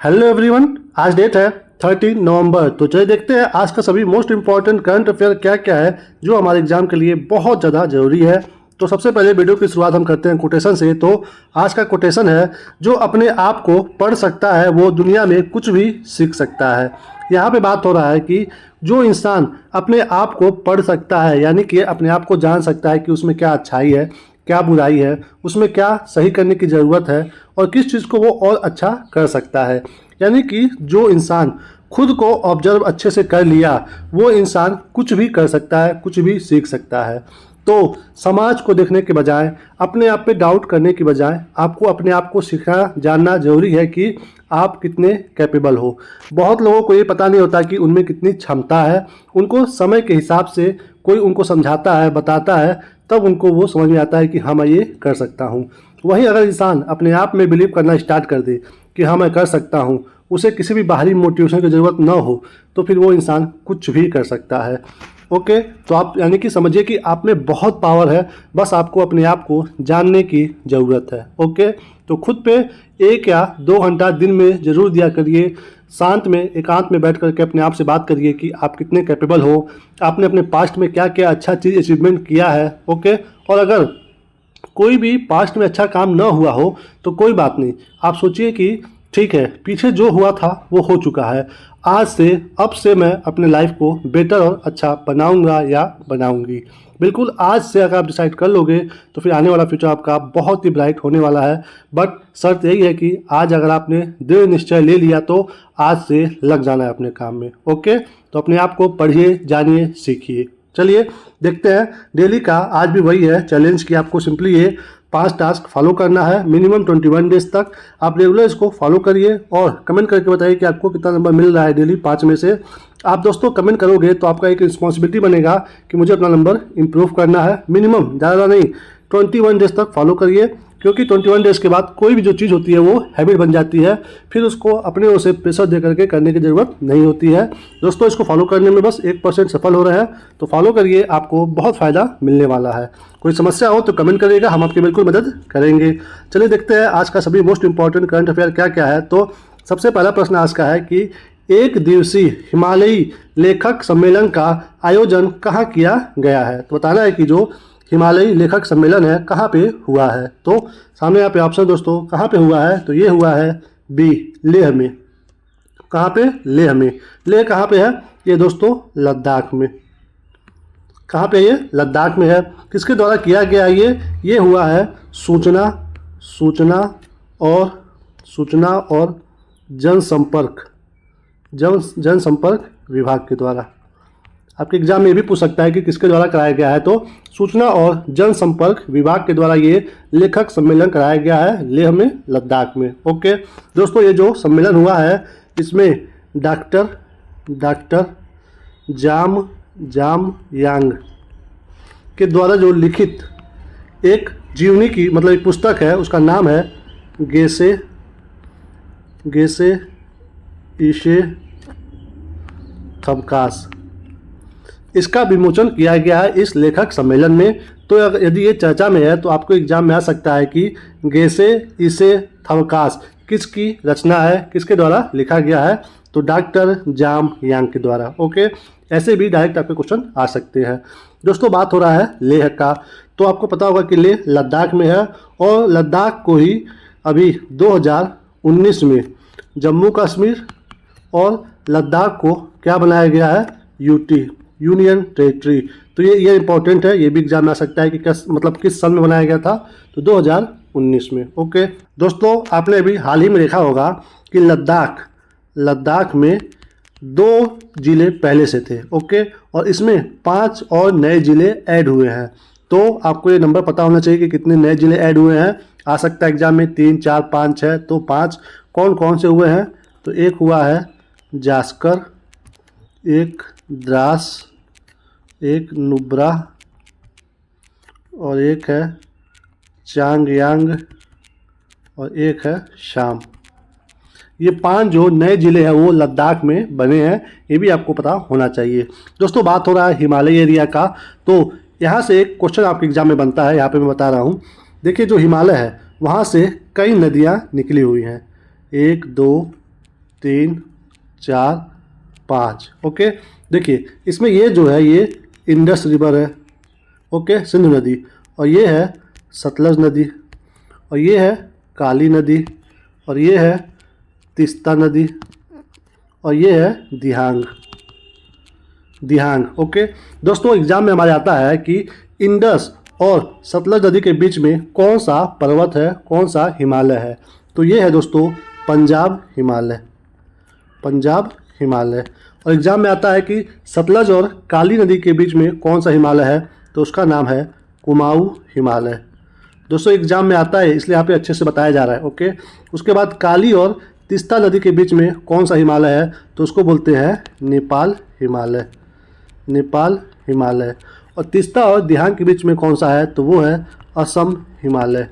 Hello everyone, आज date है 13 नवंबर। तो चलिए देखते हैं आज का सभी मोस्ट इंपॉर्टेंट करंट अफेयर क्या क्या है जो हमारे एग्जाम के लिए बहुत ज़्यादा जरूरी है। तो सबसे पहले वीडियो की शुरुआत हम करते हैं कोटेशन से। तो आज का कोटेशन है, जो अपने आप को पढ़ सकता है वो दुनिया में कुछ भी सीख सकता है। यहाँ पे बात हो रहा है कि जो इंसान अपने आप को पढ़ सकता है, यानी कि अपने आप को जान सकता है कि उसमें क्या अच्छाई है, क्या बुराई है, उसमें क्या सही करने की ज़रूरत है और किस चीज़ को वो और अच्छा कर सकता है। यानी कि जो इंसान खुद को ऑब्जर्व अच्छे से कर लिया वो इंसान कुछ भी कर सकता है, कुछ भी सीख सकता है। तो समाज को देखने के बजाय, अपने आप पे डाउट करने की बजाय आपको अपने आप को सीखना जानना जरूरी है कि आप कितने कैपेबल हो। बहुत लोगों को ये पता नहीं होता कि उनमें कितनी क्षमता है। उनको समय के हिसाब से कोई उनको समझाता है, बताता है, तब उनको वो समझ में आता है कि हाँ मैं ये कर सकता हूँ। वहीं अगर इंसान अपने आप में बिलीव करना स्टार्ट कर दे कि हाँ मैं कर सकता हूँ, उसे किसी भी बाहरी मोटिवेशन की ज़रूरत ना हो, तो फिर वो इंसान कुछ भी कर सकता है। ओके, तो आप यानी कि समझिए कि आप में बहुत पावर है, बस आपको अपने आप को जानने की ज़रूरत है। ओके, तो खुद पे 1 या 2 घंटा दिन में ज़रूर दिया करिए। शांत में, एकांत में बैठ करके अपने आप से बात करिए कि आप कितने कैपेबल हो, आपने अपने पास्ट में क्या क्या अच्छा चीज़ अचीवमेंट किया है। ओके, और अगर कोई भी पास्ट में अच्छा काम ना हुआ हो तो कोई बात नहीं, आप सोचिए कि ठीक है, पीछे जो हुआ था वो हो चुका है, आज से अब से मैं अपने लाइफ को बेटर और अच्छा बनाऊंगा या बनाऊंगी। बिल्कुल आज से अगर आप डिसाइड कर लोगे तो फिर आने वाला फ्यूचर आपका बहुत ही ब्राइट होने वाला है। बट शर्त यही है कि आज अगर आपने दृढ़ निश्चय ले लिया तो आज से लग जाना है अपने काम में। ओके, तो अपने आप को पढ़िए, जानिए, सीखिए। चलिए देखते हैं डेली का आज भी वही है चैलेंज कि आपको सिंपली ये 5 टास्क फॉलो करना है मिनिमम 21 डेज तक। आप रेगुलर इसको फॉलो करिए और कमेंट करके बताइए कि आपको कितना नंबर मिल रहा है डेली 5 में से। आप दोस्तों कमेंट करोगे तो आपका एक रिस्पॉन्सिबिलिटी बनेगा कि मुझे अपना नंबर इंप्रूव करना है। मिनिमम, ज़्यादा नहीं, 21 डेज तक फॉलो करिए, क्योंकि 21 डेज़ के बाद कोई भी जो चीज़ होती है वो हैबिट बन जाती है, फिर उसको अपने ओर से प्रेशर दे करके करने की ज़रूरत नहीं होती है। दोस्तों इसको फॉलो करने में बस 1% सफल हो रहे हैं, तो फॉलो करिए, आपको बहुत फ़ायदा मिलने वाला है। कोई समस्या हो तो कमेंट करिएगा, हम आपकी बिल्कुल मदद करेंगे। चलिए देखते हैं आज का सभी मोस्ट इंपॉर्टेंट करंट अफेयर क्या क्या है। तो सबसे पहला प्रश्न आज का है कि 1 दिवसीय हिमालयी लेखक सम्मेलन का आयोजन कहाँ किया गया है। तो बताना है कि जो हिमालयी लेखक सम्मेलन है कहाँ पे हुआ है। तो सामने यहाँ पे ऑप्शन दोस्तों कहाँ पे हुआ है, तो ये हुआ है बी, लेह में। कहाँ पे? लेह में। लेह कहाँ पे है? ये दोस्तों लद्दाख में। कहाँ पे? ये लद्दाख में है। किसके द्वारा किया गया है ये हुआ है सूचना और जनसंपर्क विभाग के द्वारा। आपके एग्जाम में भी पूछ सकता है कि किसके द्वारा कराया गया है, तो सूचना और जनसंपर्क विभाग के द्वारा ये लेखक सम्मेलन कराया गया है लेह में, लद्दाख में। ओके दोस्तों, ये जो सम्मेलन हुआ है इसमें डॉक्टर जाम यांग के द्वारा जो लिखित एक जीवनी की मतलब एक पुस्तक है, उसका नाम है गेसे ईशे थबकास। इसका विमोचन किया गया है इस लेखक सम्मेलन में। तो यदि ये चर्चा में है तो आपको एग्जाम में आ सकता है कि गेसे ईशे थबकास किसकी रचना है, किसके द्वारा लिखा गया है, तो डॉक्टर जाम यांग के द्वारा। ओके, ऐसे भी डायरेक्ट आपके क्वेश्चन आ सकते हैं। दोस्तों बात हो रहा है लेह का, तो आपको पता होगा कि लेह लद्दाख में है और लद्दाख को ही अभी 2019 में जम्मू कश्मीर और लद्दाख को क्या बनाया गया है, यूटी, यूनियन टेरिटरी। तो ये इंपॉर्टेंट है, ये भी एग्जाम में आ सकता है कि किस सन में बनाया गया था, तो 2019 में। ओके दोस्तों, आपने अभी हाल ही में देखा होगा कि लद्दाख में 2 जिले पहले से थे। ओके, और इसमें 5 और नए जिले ऐड हुए हैं। तो आपको ये नंबर पता होना चाहिए कि कितने नए जिले ऐड हुए हैं। आ सकता है एग्जाम में 3, 4, 5, 6। तो 5 कौन कौन से हुए हैं, तो एक हुआ है जास्कर, एक द्रास, एक नुब्रा और एक है चांगयांग और एक है शाम। ये 5 जो नए ज़िले हैं वो लद्दाख में बने हैं, ये भी आपको पता होना चाहिए। दोस्तों बात हो रहा है हिमालय एरिया का, तो यहाँ से एक क्वेश्चन आपके एग्जाम में बनता है, यहाँ पे मैं बता रहा हूँ। देखिए जो हिमालय है वहाँ से कई नदियाँ निकली हुई हैं, 1, 2, 3, 4, 5। ओके, देखिए इसमें ये जो है ये इंडस रिवर है, ओके, सिंधु नदी, और ये है सतलज नदी, और ये है काली नदी, और ये है तीस्ता नदी, और ये है दिहांग। ओके दोस्तों, एग्जाम में हमारे आता है कि इंडस और सतलज नदी के बीच में कौन सा पर्वत है, कौन सा हिमालय है। तो ये है दोस्तों पंजाब हिमालय, और एग्जाम में आता है कि सतलज और काली नदी के बीच में कौन सा हिमालय है, तो उसका नाम है कुमाऊं हिमालय। दोस्तों एग्जाम में आता है इसलिए यहाँ पे अच्छे से बताया जा रहा है। ओके, उसके बाद काली और तीस्ता नदी के बीच में कौन सा हिमालय है, तो उसको बोलते हैं नेपाल हिमालय। और तीस्ता और दिहांग के बीच में कौन सा है, तो वो है असम हिमालय।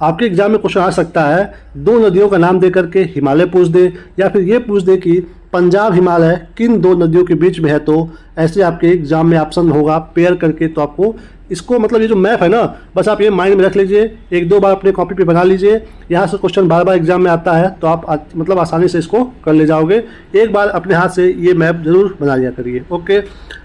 आपके एग्जाम में क्वेश्चन आ सकता है, दो नदियों का नाम दे करके हिमालय पूछ दे, या फिर ये पूछ दे कि पंजाब हिमालय किन दो नदियों के बीच में है। तो ऐसे आपके एग्जाम में ऑप्शन होगा पेयर करके। तो आपको इसको मतलब ये जो मैप है ना, बस आप ये माइंड में रख लीजिए, 1-2 बार अपने कॉपी पे बना लीजिए। यहाँ से क्वेश्चन बार एग्जाम में आता है तो आप मतलब आसानी से इसको कर ले जाओगे। एक बार अपने हाथ से ये मैप जरूर बना लिया करिए। ओके,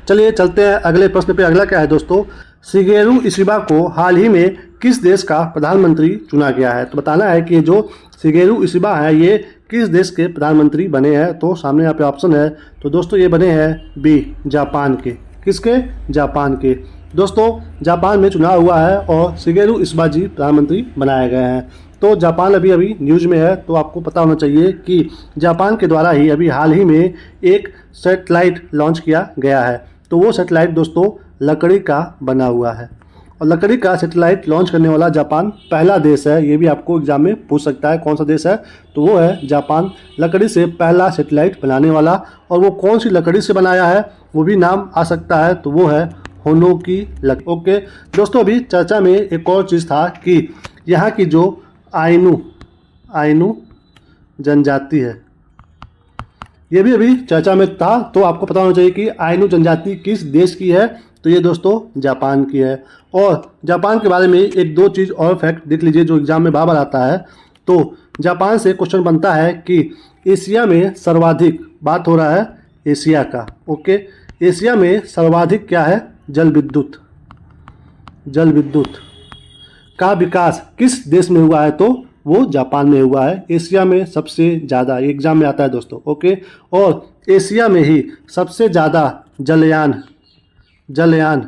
चलिए चलते हैं अगले प्रश्न पे। अगला क्या है दोस्तों, शिगेरू इशिबा को हाल ही में किस देश का प्रधानमंत्री चुना गया है। तो बताना है कि ये जो शिगेरू इशिबा है ये किस देश के प्रधानमंत्री बने हैं। तो सामने यहाँ पे ऑप्शन है, तो दोस्तों ये बने हैं बी, जापान के। किसके? जापान के। दोस्तों जापान में चुनाव हुआ है और शिगेरू इशिबा जी प्रधानमंत्री बनाए गए हैं। तो जापान अभी न्यूज़ में है, तो आपको पता होना चाहिए कि जापान के द्वारा ही अभी हाल ही में एक सैटेलाइट लॉन्च किया गया है। तो वो सैटेलाइट दोस्तों लकड़ी का बना हुआ है, और लकड़ी का सैटेलाइट लॉन्च करने वाला जापान पहला देश है। ये भी आपको एग्जाम में पूछ सकता है कौन सा देश है, तो वो है जापान, लकड़ी से पहला सैटेलाइट बनाने वाला। और वो कौन सी लकड़ी से बनाया है वो भी नाम आ सकता है, तो वो है होनो की लकड़ी। ओके दोस्तों, अभी चर्चा में एक और चीज़ था कि यहाँ की जो आइनू जनजाति है, ये भी अभी चर्चा में था। तो आपको पता होना चाहिए कि आइनू जनजाति किस देश की है, तो ये दोस्तों जापान की है। और जापान के बारे में 1-2 चीज़ और फैक्ट देख लीजिए जो एग्जाम में बार आता है। तो जापान से क्वेश्चन बनता है कि एशिया में सर्वाधिक, बात हो रहा है एशिया का। ओके, एशिया में सर्वाधिक क्या है, जल विद्युत का विकास किस देश में हुआ है, तो वो जापान में हुआ है। एशिया में सबसे ज़्यादा, एग्जाम में आता है दोस्तों। ओके, और एशिया में ही सबसे ज़्यादा जलयान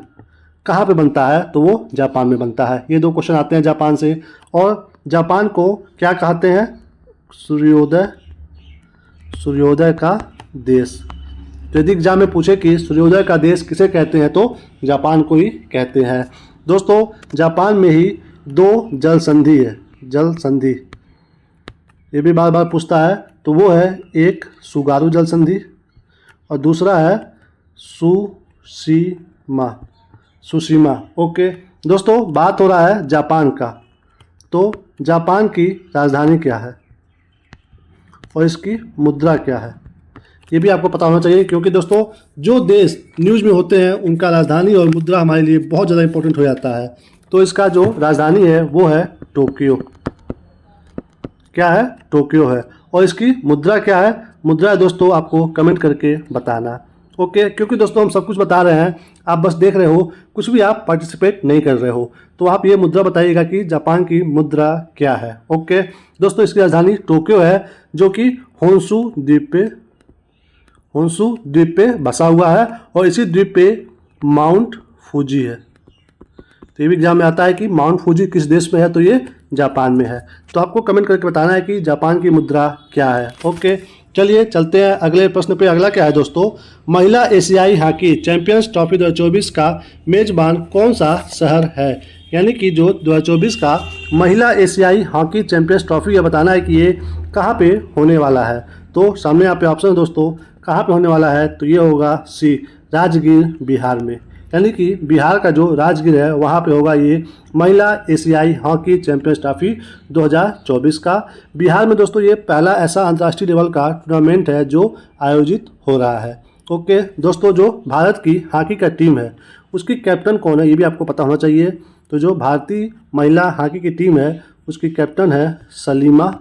कहाँ पे बनता है, तो वो जापान में बनता है। ये 2 क्वेश्चन आते हैं जापान से। और जापान को क्या कहते हैं, सूर्योदय का देश। तो यदि एग्जाम में पूछे कि सूर्योदय का देश किसे कहते हैं, तो जापान को ही कहते हैं। दोस्तों जापान में ही 2 जल संधि है, ये भी बार पूछता है। तो वो है एक सुगारू जल संधि और दूसरा है सुशीमा। ओके दोस्तों, बात हो रहा है जापान का। तो जापान की राजधानी क्या है और इसकी मुद्रा क्या है, ये भी आपको पता होना चाहिए। क्योंकि दोस्तों जो देश न्यूज़ में होते हैं उनका राजधानी और मुद्रा हमारे लिए बहुत ज़्यादा इंपॉर्टेंट हो जाता है। तो इसका जो राजधानी है वो है टोक्यो। क्या है, टोक्यो है। और इसकी मुद्रा क्या है, मुद्रा दोस्तों आपको कमेंट करके बताना। ओके, क्योंकि दोस्तों हम सब कुछ बता रहे हैं, आप बस देख रहे हो, कुछ भी आप पार्टिसिपेट नहीं कर रहे हो। तो आप ये मुद्रा बताइएगा कि जापान की मुद्रा क्या है। ओके दोस्तों, इसकी राजधानी टोक्यो है, जो कि होन्शु द्वीप पे बसा हुआ है। और इसी द्वीप पे माउंट फूजी है। तो ये भी एग्जाम में आता है कि माउंट फूजी किस देश में है, तो ये जापान में है। तो आपको कमेंट करके बताना है कि जापान की मुद्रा क्या है। ओके, चलिए चलते हैं अगले प्रश्न पे। अगला क्या है दोस्तों, महिला एशियाई हॉकी चैंपियंस ट्रॉफी 2024 का मेजबान कौन सा शहर है। यानी कि जो 2024 का महिला एशियाई हॉकी चैंपियंस ट्रॉफी है, बताना है कि ये कहाँ पे होने वाला है। तो सामने यहाँ पे ऑप्शन है दोस्तों, कहाँ पे होने वाला है, तो ये होगा सी, राजगीर बिहार में। यानी कि बिहार का जो राजगीर है वहाँ पे होगा ये महिला एशियाई हॉकी चैंपियंस ट्रॉफी 2024 का। बिहार में दोस्तों ये पहला ऐसा अंतर्राष्ट्रीय लेवल का टूर्नामेंट है जो आयोजित हो रहा है। ओके दोस्तों, जो भारत की हॉकी का टीम है उसकी कैप्टन कौन है, ये भी आपको पता होना चाहिए। तो जो भारतीय महिला हॉकी की टीम है उसकी कैप्टन है सलीमा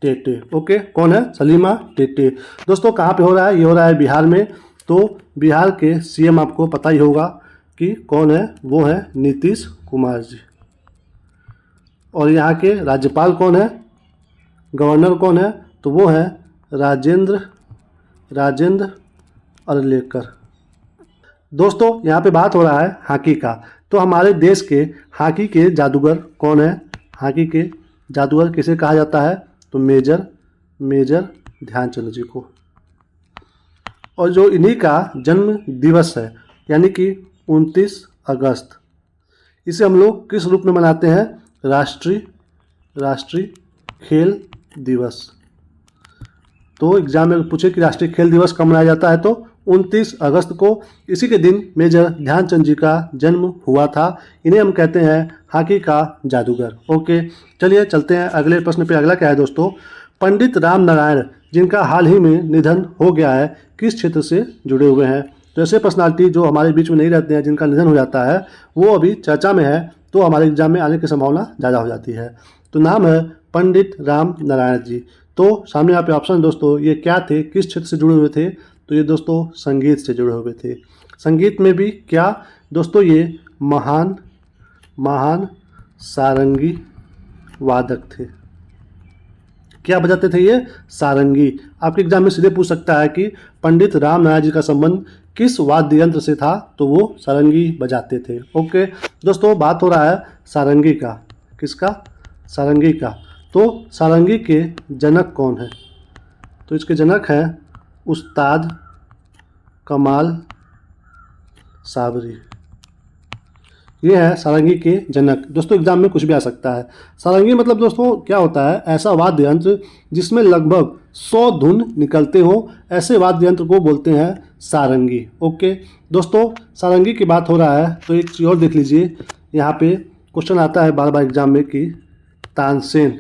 टेटे। ओके, कौन है? सलीमा टेटे। दोस्तों कहाँ पे हो रहा है? ये हो रहा है बिहार में। तो बिहार के सीएम आपको पता ही होगा कि कौन है, वो है नीतीश कुमार जी। और यहाँ के राज्यपाल कौन है, गवर्नर कौन है? तो वो है राजेंद्र अर्लेकर। दोस्तों यहाँ पे बात हो रहा है हॉकी का। तो हमारे देश के हॉकी के जादूगर कौन है? हॉकी के जादूगर किसे कहा जाता है? तो मेजर ध्यानचंद जी को। और जो इन्हीं का जन्म दिवस है यानी कि 29 अगस्त, इसे हम लोग किस रूप में मनाते हैं? राष्ट्रीय खेल दिवस। तो एग्जाम में पूछे कि राष्ट्रीय खेल दिवस कब मनाया जाता है, तो 29 अगस्त को। इसी के दिन मेजर ध्यानचंद जी का जन्म हुआ था। इन्हें हम कहते हैं हॉकी का जादूगर। ओके, चलिए चलते हैं अगले प्रश्न पे। अगला क्या है दोस्तों? पंडित राम नारायण जिनका हाल ही में निधन हो गया है, किस क्षेत्र से जुड़े हुए हैं? तो ऐसे पर्सनालिटी जो हमारे बीच में नहीं रहते हैं, जिनका निधन हो जाता है, वो अभी चर्चा में है, तो हमारे एग्जाम में आने की संभावना ज़्यादा हो जाती है। तो नाम है पंडित राम नारायण जी। तो सामने यहाँ पे ऑप्शन दोस्तों, ये क्या थे, किस क्षेत्र से जुड़े हुए थे? तो ये दोस्तों संगीत से जुड़े हुए थे। संगीत में भी क्या दोस्तों? ये महान सारंगी वादक थे। क्या बजाते थे ये? सारंगी। आपके एग्जाम में सीधे पूछ सकता है कि पंडित राम नारायण जी का संबंध किस वाद्य यंत्र से था? तो वो सारंगी बजाते थे। ओके दोस्तों, बात हो रहा है सारंगी का। किसका? सारंगी का। तो सारंगी के जनक कौन है? तो इसके जनक हैं उस्ताद कमाल साबरी। ये है सारंगी के जनक। दोस्तों एग्जाम में कुछ भी आ सकता है। सारंगी मतलब दोस्तों क्या होता है? ऐसा वाद्य यंत्र जिसमें लगभग 100 धुन निकलते हो, ऐसे वाद्य यंत्र को बोलते हैं सारंगी। ओके दोस्तों, सारंगी की बात हो रहा है तो एक चीज़ और देख लीजिए। यहाँ पे क्वेश्चन आता है बार बार एग्जाम में कि तानसेन,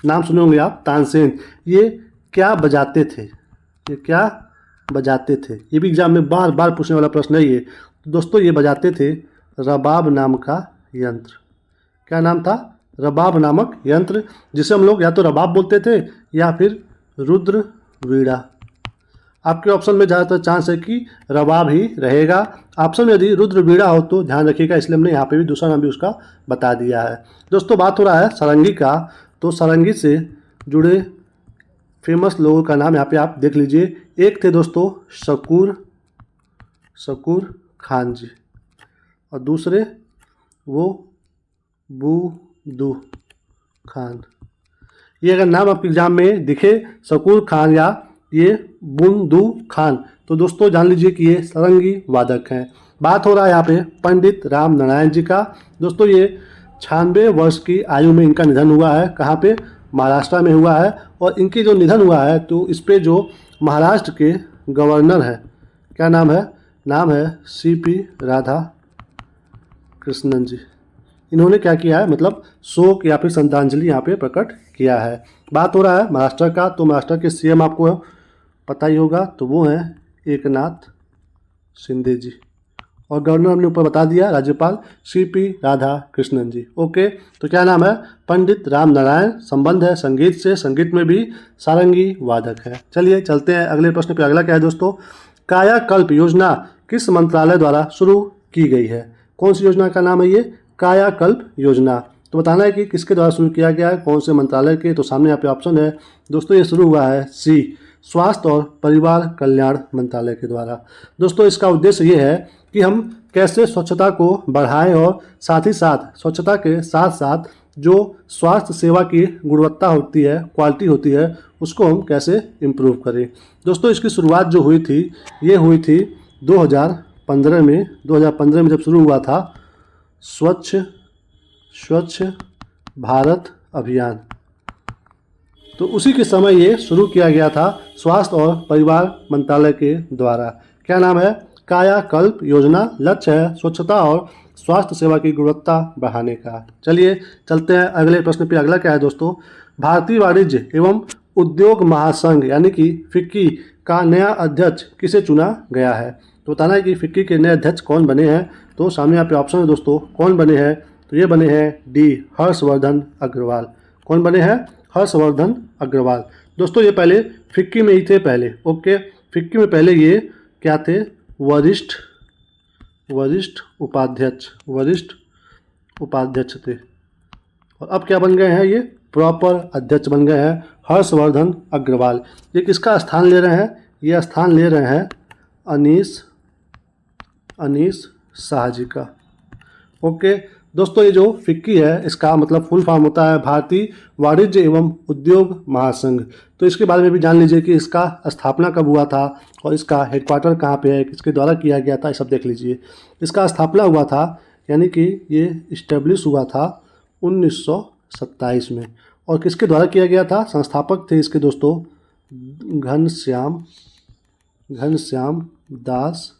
नाम सुने होंगे आप, तानसेन, ये क्या बजाते थे? ये क्या बजाते थे? ये भी एग्जाम में बार बार पूछने वाला प्रश्न है ये। दोस्तों ये बजाते थे रबाब नाम का यंत्र। क्या नाम था? रबाब नामक यंत्र, जिसे हम लोग या तो रबाब बोलते थे या फिर रुद्र वीणा। आपके ऑप्शन में ज़्यादातर चांस है कि रबाब ही रहेगा। ऑप्शन में यदि रुद्र वीणा हो तो ध्यान रखिएगा, इसलिए हमने यहाँ पे भी दूसरा नाम भी उसका बता दिया है। दोस्तों बात हो रहा है सारंगी का। तो सारंगी से जुड़े फेमस लोगों का नाम यहाँ पे आप देख लीजिए। एक थे दोस्तों शकूर खान जी, और दूसरे वो बूदू खान। ये अगर नाम आपके एग्जाम में दिखे, शकूर खान या ये बुंदू खान, तो दोस्तों जान लीजिए कि ये सारंगी वादक हैं। बात हो रहा है यहाँ पे पंडित राम नारायण जी का। दोस्तों ये 96 वर्ष की आयु में इनका निधन हुआ है। कहाँ पे? महाराष्ट्र में हुआ है। और इनके जो निधन हुआ है तो इस पे जो महाराष्ट्र के गवर्नर हैं, क्या नाम है? नाम है CP राधा कृष्णन जी। इन्होंने क्या किया है, मतलब शोक या फिर श्रद्धांजलि यहाँ पे प्रकट किया है। बात हो रहा है महाराष्ट्र का। तो महाराष्ट्र के सीएम आपको पता ही होगा, तो वो हैं एकनाथ शिंदे जी। और गवर्नर हमने ऊपर बता दिया, राज्यपाल CP राधा कृष्णन जी। ओके, तो क्या नाम है? पंडित राम नारायण। संबंध है संगीत से, संगीत में भी सारंगी वादक है। चलिए चलते हैं अगले प्रश्न पे। अगला क्या है दोस्तों? कायाकल्प योजना किस मंत्रालय द्वारा शुरू की गई है? कौन सी योजना का नाम है ये? कायाकल्प योजना। तो बताना है कि किसके द्वारा शुरू किया गया है, कौन से मंत्रालय के। तो सामने यहाँ पे ऑप्शन है दोस्तों, ये शुरू हुआ है C, स्वास्थ्य और परिवार कल्याण मंत्रालय के द्वारा। दोस्तों इसका उद्देश्य ये है कि हम कैसे स्वच्छता को बढ़ाएं और साथ ही साथ स्वच्छता के साथ साथ जो स्वास्थ्य सेवा की गुणवत्ता होती है, क्वालिटी होती है, उसको हम कैसे इम्प्रूव करें। दोस्तों इसकी शुरुआत जो हुई थी, ये हुई थी 2015 में। 2015 में जब शुरू हुआ था स्वच्छ भारत अभियान, तो उसी के समय ये शुरू किया गया था स्वास्थ्य और परिवार मंत्रालय के द्वारा। क्या नाम है? कायाकल्प योजना। लक्ष्य है स्वच्छता और स्वास्थ्य सेवा की गुणवत्ता बढ़ाने का। चलिए चलते हैं अगले प्रश्न पे। अगला क्या है दोस्तों? भारतीय वाणिज्य एवं उद्योग महासंघ यानी कि फिक्की का नया अध्यक्ष किसे चुना गया है? तो बताना है कि फिक्की के नए अध्यक्ष कौन बने हैं। तो सामने यहाँ पे ऑप्शन है दोस्तों, कौन बने हैं? तो ये बने हैं D, हर्षवर्धन अग्रवाल। कौन बने हैं? हर्षवर्धन अग्रवाल। दोस्तों ये पहले फिक्की में ही थे पहले, ओके। फिक्की में पहले ये क्या थे, वरिष्ठ उपाध्यक्ष थे, और अब क्या बन गए हैं, ये प्रॉपर अध्यक्ष बन गए हैं, हर्षवर्धन अग्रवाल। ये किसका स्थान ले रहे हैं, ये स्थान ले रहे हैं अनीस शाह जी का, ओके। दोस्तों ये जो फिक्की है इसका मतलब फुल फॉर्म होता है भारतीय वाणिज्य एवं उद्योग महासंघ। तो इसके बारे में भी जान लीजिए कि इसका स्थापना कब हुआ था और इसका हेडक्वार्टर कहाँ पे है, किसके द्वारा किया गया था, ये सब देख लीजिए। इसका स्थापना हुआ था यानी कि ये इस्टेब्लिश हुआ था 1927 में, और किसके द्वारा किया गया था, संस्थापक थे इसके दोस्तों घनश्याम दास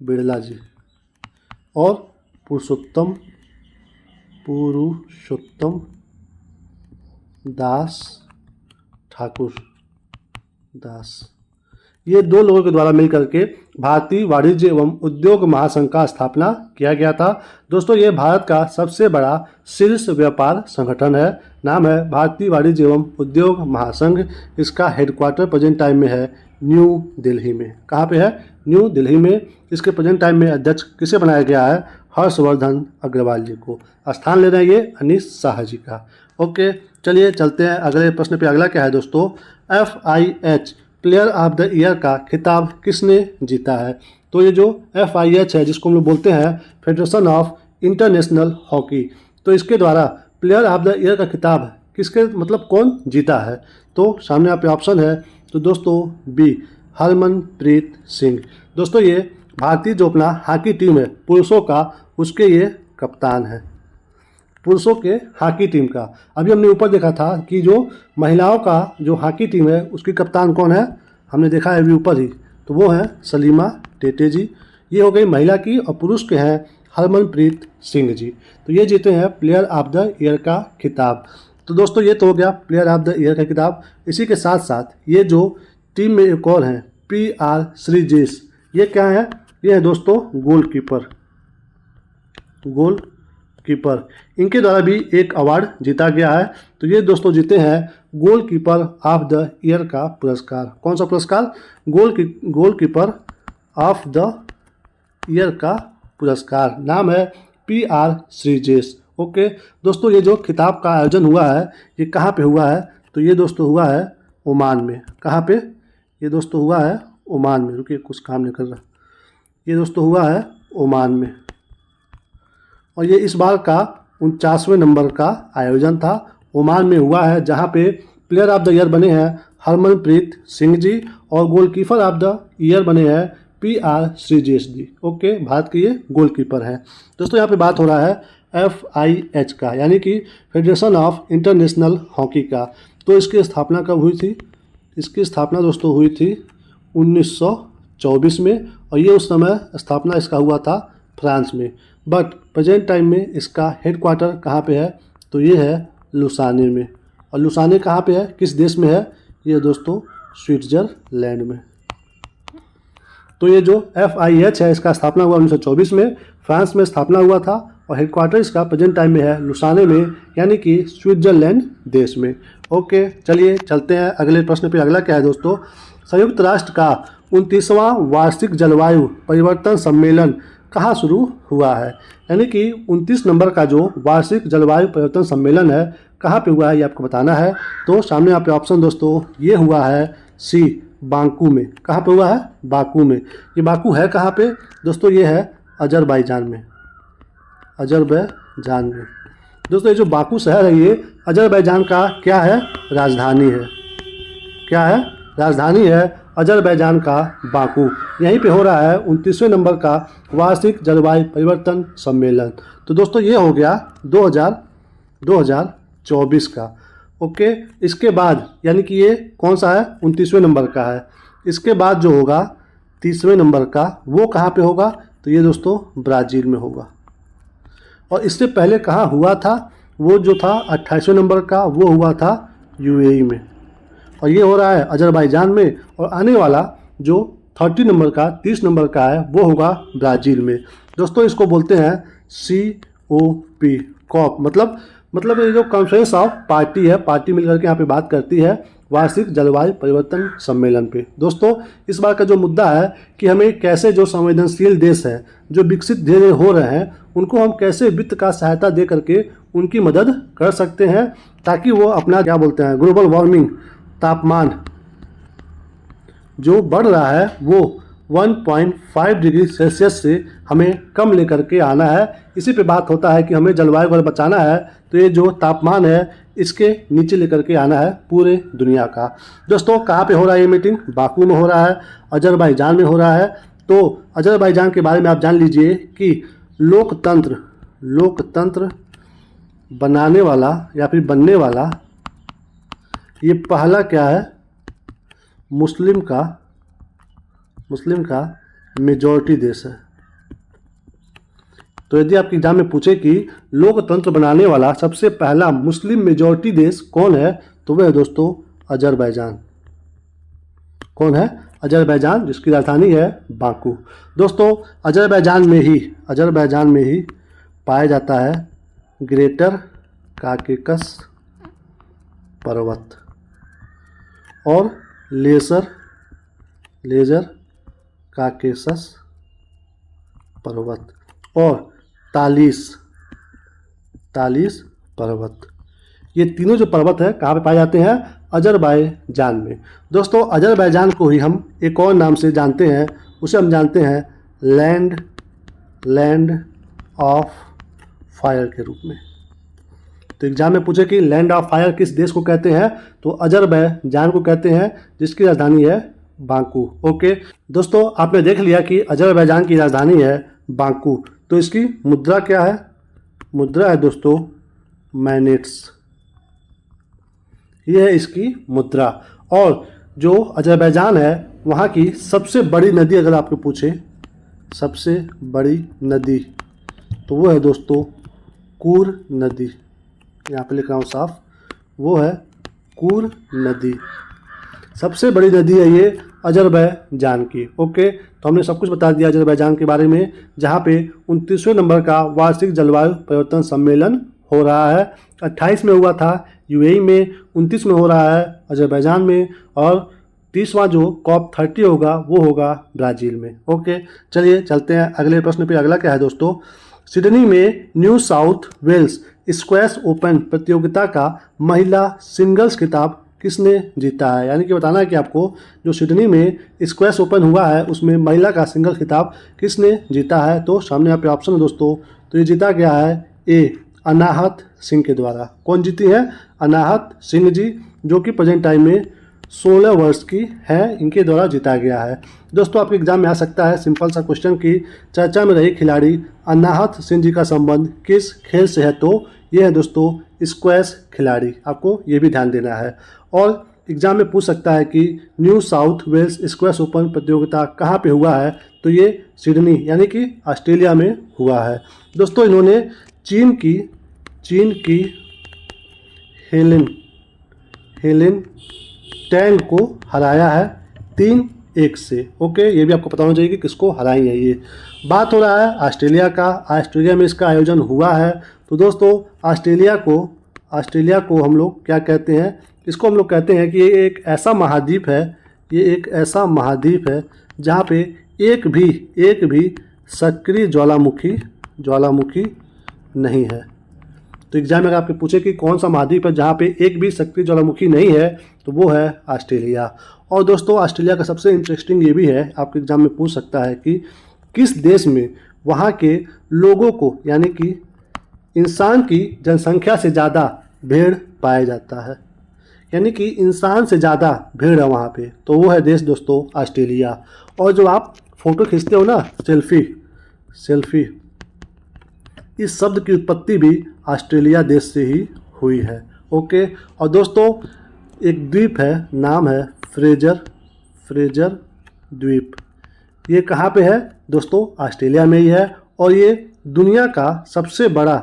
बिड़ला जी और पुरुषोत्तम दास ठाकुर दास। ये दो लोगों के द्वारा मिलकर के भारतीय वाणिज्य एवं उद्योग महासंघ का स्थापना किया गया था। दोस्तों ये भारत का सबसे बड़ा शीर्ष व्यापार संगठन है, नाम है भारतीय वाणिज्य एवं उद्योग महासंघ। इसका हेडक्वार्टर प्रेजेंट टाइम में है न्यू दिल्ली में। कहाँ पे है, न्यू दिल्ली में। इसके प्रेजेंट टाइम में अध्यक्ष किसे बनाया गया है, हर्षवर्धन अग्रवाल जी को। स्थान ले रहे हैं ये अनीस शाह जी का, ओके। चलिए चलते हैं अगले प्रश्न पे। अगला क्या है दोस्तों, FIH player of the year का खिताब किसने जीता है। तो ये जो FIH है जिसको हम लोग बोलते हैं फेडरेशन ऑफ इंटरनेशनल हॉकी, तो इसके द्वारा प्लेयर ऑफ द ईयर का खिताब किसके मतलब कौन जीता है। तो सामने यहाँ पे ऑप्शन है, तो दोस्तों B हरमनप्रीत सिंह। दोस्तों ये भारतीय जो अपना हॉकी टीम है पुरुषों का, उसके ये कप्तान है, पुरुषों के हॉकी टीम का। अभी हमने ऊपर देखा था कि जो महिलाओं का जो हॉकी टीम है उसकी कप्तान कौन है, हमने देखा है अभी ऊपर ही, तो वो है सलीमा टेटे जी। ये हो गई महिला की, और पुरुष के हैं हरमनप्रीत सिंह जी। तो ये जीते हैं प्लेयर ऑफ द ईयर का खिताब। तो दोस्तों ये तो हो गया प्लेयर ऑफ द ईयर का खिताब। इसी के साथ साथ ये जो टीम में एक और हैं PR श्रीजेश, ये क्या है, ये है दोस्तों गोलकीपर। इनके द्वारा भी एक अवार्ड जीता गया है। तो ये दोस्तों जीते हैं गोलकीपर ऑफ द ईयर का पुरस्कार। कौन सा पुरस्कार, गोलकीपर ऑफ द ईयर का पुरस्कार। नाम है PR श्रीजेश, ओके। दोस्तों ये जो खिताब का आयोजन हुआ है ये कहाँ पे हुआ है, तो ये दोस्तों हुआ है ओमान में। कहाँ पे, ये दोस्तों हुआ है ओमान में। रुकिए कुछ काम नहीं कर रहा, ये दोस्तों हुआ है ओमान में, और ये इस बार का 49वें नंबर का आयोजन था, ओमान में हुआ है, जहाँ पे प्लेयर ऑफ द ईयर बने हैं हरमनप्रीत सिंह जी और गोलकीपर ऑफ द ईयर बने हैं PR श्रीजेश जी, ओके। भारत के ये गोलकीपर हैं। दोस्तों यहाँ पे बात हो रहा है FIH का, यानी कि फेडरेशन ऑफ इंटरनेशनल हॉकी का। तो इसकी स्थापना कब हुई थी, इसकी स्थापना दोस्तों हुई थी 1924 में, और ये उस समय स्थापना इसका हुआ था फ्रांस में। बट प्रेजेंट टाइम में इसका हेडक्वार्टर कहाँ पे है, तो ये है लुसाने में। और लुसाने कहाँ पे है, किस देश में है, ये दोस्तों स्विट्जरलैंड में। तो ये जो FIH है इसका स्थापना हुआ 1924 में, फ्रांस में स्थापना हुआ था, और हेडक्वार्टर इसका प्रेजेंट टाइम में है लुसाने में, यानी कि स्विट्जरलैंड देश में, ओके। चलिए चलते हैं अगले प्रश्न पे। अगला क्या है दोस्तों, संयुक्त राष्ट्र का 29वां वार्षिक जलवायु परिवर्तन सम्मेलन कहाँ शुरू हुआ है। यानी कि 29 नंबर का जो वार्षिक जलवायु परिवर्तन सम्मेलन है कहाँ पे हुआ है, ये आपको बताना है। तो सामने यहाँ पे ऑप्शन दोस्तों ये हुआ है C बाकू में। कहाँ पे हुआ है, बाकू में। ये बाकू है कहाँ पे दोस्तों, ये है अजरबैजान में, दोस्तों। ये जो बाकू शहर है ये अजरबैजान का क्या है, राजधानी है। क्या है, राजधानी है अजरबैजान का बाकू। यहीं पे हो रहा है 29वें नंबर का वार्षिक जलवायु परिवर्तन सम्मेलन। तो दोस्तों ये हो गया 2024 का, ओके। इसके बाद यानी कि ये कौन सा है, 29वें नंबर का है। इसके बाद जो होगा 30वें नंबर का, वो कहाँ पे होगा, तो ये दोस्तों ब्राज़ील में होगा। और इससे पहले कहाँ हुआ था, वो जो था 28वें नंबर का, वो हुआ था UAE में, और ये हो रहा है अजरबैजान में। और आने वाला जो 30 नंबर का 30 नंबर का है वो होगा ब्राज़ील में। दोस्तों इसको बोलते हैं COP, मतलब मतलब ये जो कॉन्फ्रेंस ऑफ पार्टी है, पार्टी मिलकर के यहाँ पे बात करती है वार्षिक जलवायु परिवर्तन सम्मेलन पे। दोस्तों इस बार का जो मुद्दा है कि हमें कैसे जो संवेदनशील देश है, जो विकसित धीरे हो रहे हैं, उनको हम कैसे वित्त का सहायता दे करके उनकी मदद कर सकते हैं, ताकि वो अपना क्या बोलते हैं ग्लोबल वार्मिंग, तापमान जो बढ़ रहा है वो 1.5 डिग्री सेल्सियस से हमें कम लेकर के आना है। इसी पे बात होता है कि हमें जलवायु को बचाना है तो ये जो तापमान है इसके नीचे लेकर के आना है पूरे दुनिया का। दोस्तों कहाँ पे हो रहा है ये मीटिंग? बाकू में हो रहा है, अजरबैजान में हो रहा है। तो अजरबैजान के बारे में आप जान लीजिए कि लोकतंत्र बनाने वाला या फिर बनने वाला ये पहला क्या है, मुस्लिम का मेजॉरिटी देश है। तो यदि आपके एग्जाम में पूछे कि लोकतंत्र बनाने वाला सबसे पहला मुस्लिम मेजॉरिटी देश कौन है, तो वह है दोस्तों अजरबैजान। कौन है? अजरबैजान, जिसकी राजधानी है बाकू। दोस्तों अजरबैजान में ही पाया जाता है ग्रेटर काकेकस पर्वत और लेजर काकेशस पर्वत और तालीस पर्वत। ये तीनों जो पर्वत है कहाँ पे पाए जाते हैं? अजरबैजान में। दोस्तों अजरबैजान को ही हम एक और नाम से जानते हैं, उसे हम जानते हैं लैंड ऑफ फायर के रूप में। तो एग्जाम में पूछे कि लैंड ऑफ फायर किस देश को कहते हैं, तो अजरबैजान को कहते हैं, जिसकी राजधानी है बाकू। ओके दोस्तों आपने देख लिया कि अजरबैजान की राजधानी है बाकू। तो इसकी मुद्रा क्या है? मुद्रा है दोस्तों मैनेट्स, ये है इसकी मुद्रा। और जो अजरबैजान है वहाँ की सबसे बड़ी नदी अगर आपको पूछे, सबसे बड़ी नदी, तो वो है दोस्तों कूर नदी। यहाँ पे लिख रहा हूँ साफ, वो है कूर नदी। सबसे बड़ी नदी है ये अजरबैजान की। ओके तो हमने सब कुछ बता दिया अजरबैजान के बारे में, जहाँ पे 29वें नंबर का वार्षिक जलवायु परिवर्तन सम्मेलन हो रहा है। 28 में हुआ था यूएई में, 29 में हो रहा है अजरबैजान में, और 30वां जो COP30 होगा वो होगा ब्राज़ील में। ओके चलिए चलते हैं अगले प्रश्न पे। अगला क्या है दोस्तों? सिडनी में New South Wales squash open प्रतियोगिता का महिला सिंगल्स खिताब किसने जीता है? यानी कि बताना है कि आपको जो सिडनी में स्क्वैश ओपन हुआ है उसमें महिला का सिंगल खिताब किसने जीता है। तो सामने यहाँ पे ऑप्शन है दोस्तों, तो ये जीता गया है ए अनाहत सिंह के द्वारा। कौन जीती है? अनाहत सिंह जी, जो कि प्रेजेंट टाइम में 16 वर्ष की है, इनके द्वारा जीता गया है। दोस्तों आपके एग्जाम में आ सकता है सिंपल सा क्वेश्चन की चर्चा में रही खिलाड़ी अनाहत सिंह जी का संबंध किस खेल से है, तो ये है दोस्तों स्क्वैश खिलाड़ी। आपको ये भी ध्यान देना है। और एग्जाम में पूछ सकता है कि New South Wales squash open प्रतियोगिता कहाँ पे हुआ है, तो ये सिडनी यानी कि ऑस्ट्रेलिया में हुआ है। दोस्तों इन्होंने चीन की हेलेन टैंग को हराया है 3-1 से। ओके ये भी आपको पता होना चाहिए कि किसको हराई है। ये बात हो रहा है ऑस्ट्रेलिया का, ऑस्ट्रेलिया में इसका आयोजन हुआ है। तो दोस्तों ऑस्ट्रेलिया को हम लोग क्या कहते हैं? इसको हम लोग कहते हैं कि ये एक ऐसा महाद्वीप है, जहाँ पे एक भी सक्रिय ज्वालामुखी नहीं है। तो एग्जाम में अगर आपके पूछे कि कौन सा महाद्वीप है जहाँ पे एक भी सक्रिय ज्वालामुखी नहीं है, तो वो है ऑस्ट्रेलिया। और दोस्तों ऑस्ट्रेलिया का सबसे इंटरेस्टिंग ये भी है, आपके एग्जाम में पूछ सकता है कि किस देश में वहाँ के लोगों को यानी कि इंसान की जनसंख्या से ज़्यादा भेड़ पाया जाता है, यानी कि इंसान से ज़्यादा भेड़ है वहाँ पे, तो वो है देश दोस्तों ऑस्ट्रेलिया। और जो आप फ़ोटो खींचते हो ना सेल्फी, इस शब्द की उत्पत्ति भी ऑस्ट्रेलिया देश से ही हुई है। ओके और दोस्तों एक द्वीप है, नाम है फ्रेजर द्वीप। ये कहाँ पे है दोस्तों? ऑस्ट्रेलिया में ही है। और ये दुनिया का सबसे बड़ा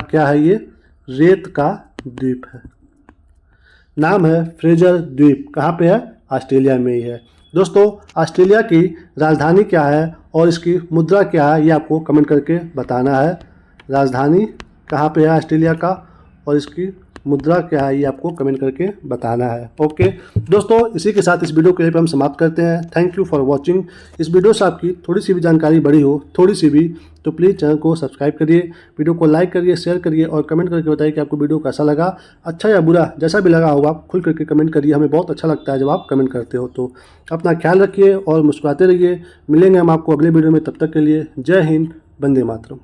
क्या है? ये रेत का द्वीप है, नाम है फ्रेजर द्वीप। कहाँ पे है? ऑस्ट्रेलिया में ही है। दोस्तों ऑस्ट्रेलिया की राजधानी क्या है और इसकी मुद्रा क्या है, ये आपको कमेंट करके बताना है। राजधानी कहाँ पे है ऑस्ट्रेलिया का, और इसकी मुद्रा क्या है ये आपको कमेंट करके बताना है। ओके दोस्तों, इसी के साथ इस वीडियो को यहीं पे हम समाप्त करते हैं। Thank you for watching. इस वीडियो से आपकी थोड़ी सी भी जानकारी बढ़ी हो, थोड़ी सी भी, तो प्लीज़ चैनल को सब्सक्राइब करिए, वीडियो को लाइक करिए, शेयर करिए और कमेंट करके बताइए कि आपको वीडियो कैसा लगा, अच्छा या बुरा, जैसा भी लगा हो आप खुल करके कमेंट करिए। हमें बहुत अच्छा लगता है जब आप कमेंट करते हो। तो अपना ख्याल रखिए और मुस्कुराते रहिए। मिलेंगे हम आपको अगले वीडियो में, तब तक के लिए जय हिंद, वंदे मातरम।